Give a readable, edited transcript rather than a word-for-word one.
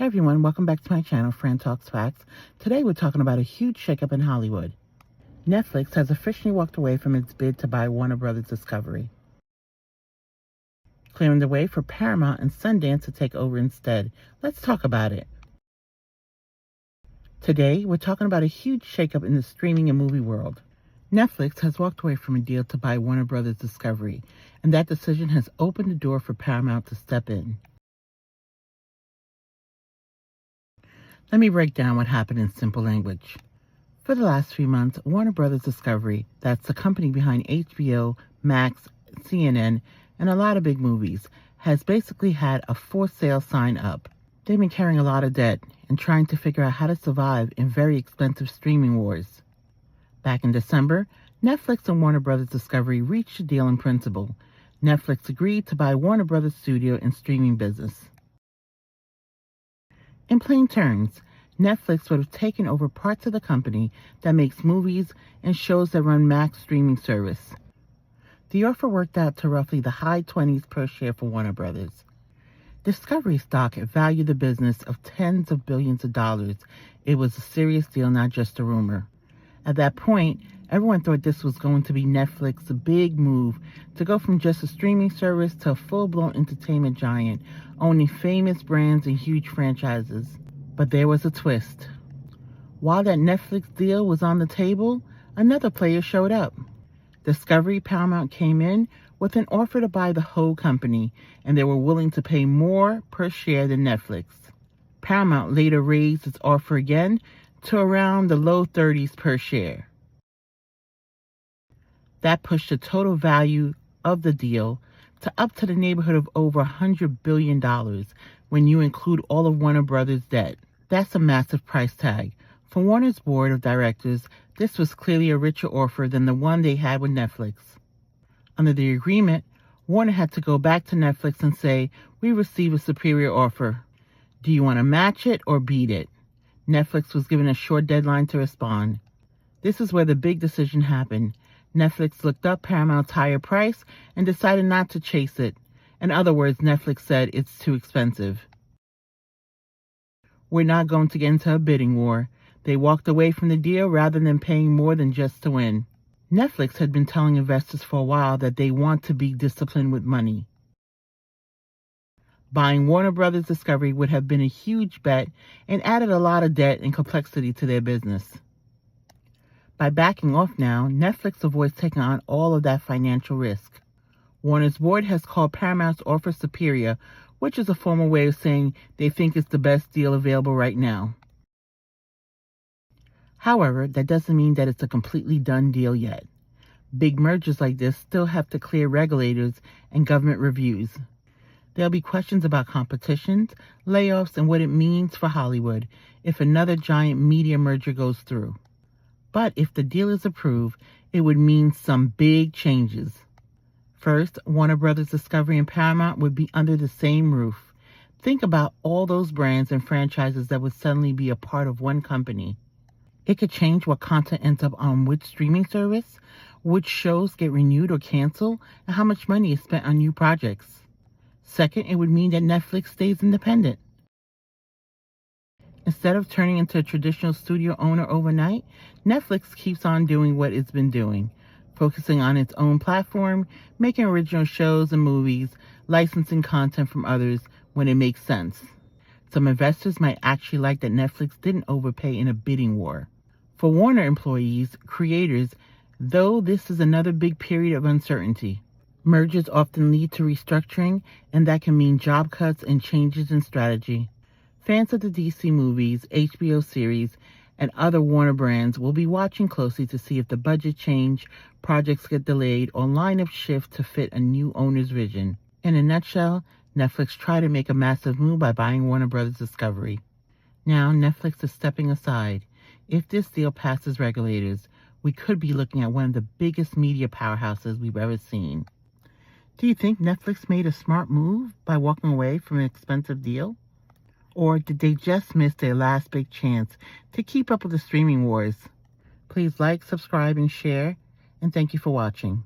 Hey everyone, welcome back to my channel, Fran Talks Facts. Today we're talking about a huge shakeup in Hollywood. Netflix has officially walked away from its bid to buy WarnerBrosDiscovery, clearing the way for Paramount and Skydance to take over instead. Let's talk about it. Today we're talking about a huge shakeup in the streaming and movie world. Netflix has walked away from a deal to buy WarnerBrosDiscovery, and that decision has opened the door for Paramount to step in. Let me break down what happened in simple language. For the last 3 months, WarnerBrosDiscovery, that's the company behind HBO, Max, CNN, and a lot of big movies, has basically had a for sale sign up. They've been carrying a lot of debt and trying to figure out how to survive in very expensive streaming wars. Back in December, Netflix and WarnerBrosDiscovery reached a deal in principle. Netflix agreed to buy Warner Bros. Studio and streaming business. In plain terms, Netflix would have taken over parts of the company that makes movies and shows that run Max streaming service. The offer worked out to roughly the high 20s per share for Warner Bros. Discovery stock valued the business of tens of billions of dollars. It was a serious deal, not just a rumor. At that point, everyone thought this was going to be Netflix's big move to go from just a streaming service to a full-blown entertainment giant, owning famous brands and huge franchises. But there was a twist. While that Netflix deal was on the table, another player showed up. Discovery Paramount came in with an offer to buy the whole company, and they were willing to pay more per share than Netflix. Paramount later raised its offer again to around the low 30s per share. That pushed the total value of the deal to up to the neighborhood of over $100 billion when you include all of Warner Brothers' debt. That's a massive price tag. For Warner's board of directors, this was clearly a richer offer than the one they had with Netflix. Under the agreement, Warner had to go back to Netflix and say, "We received a superior offer. Do you want to match it or beat it?" Netflix was given a short deadline to respond. This is where the big decision happened. Netflix looked up Paramount's higher price and decided not to chase it. In other words, Netflix said it's too expensive. "We're not going to get into a bidding war." They walked away from the deal rather than paying more than just to win. Netflix had been telling investors for a while that they want to be disciplined with money. Buying Warner Bros. Discovery would have been a huge bet and added a lot of debt and complexity to their business. By backing off now, Netflix avoids taking on all of that financial risk. Warner's board has called Paramount's offer superior, which is a formal way of saying they think it's the best deal available right now. However, that doesn't mean that it's a completely done deal yet. Big mergers like this still have to clear regulators and government reviews. There'll be questions about competitions, layoffs, and what it means for Hollywood if another giant media merger goes through. But if the deal is approved, it would mean some big changes. First, Warner Bros. Discovery and Paramount would be under the same roof. Think about all those brands and franchises that would suddenly be a part of one company. It could change what content ends up on which streaming service, which shows get renewed or canceled, and how much money is spent on new projects. Second, it would mean that Netflix stays independent. Instead of turning into a traditional studio owner overnight, Netflix keeps on doing what it's been doing, focusing on its own platform, making original shows and movies, licensing content from others when it makes sense. Some investors might actually like that Netflix didn't overpay in a bidding war. For Warner employees, creators, though, this is another big period of uncertainty. Mergers often lead to restructuring, and that can mean job cuts and changes in strategy. Fans of the DC movies, HBO series, and other Warner brands will be watching closely to see if the budget change, projects get delayed, or lineup shift to fit a new owner's vision. In a nutshell, Netflix tried to make a massive move by buying Warner Bros. Discovery. Now, Netflix is stepping aside. If this deal passes regulators, we could be looking at one of the biggest media powerhouses we've ever seen. Do you think Netflix made a smart move by walking away from an expensive deal? Or did they just miss their last big chance to keep up with the streaming wars? Please like, subscribe, and share, and thank you for watching.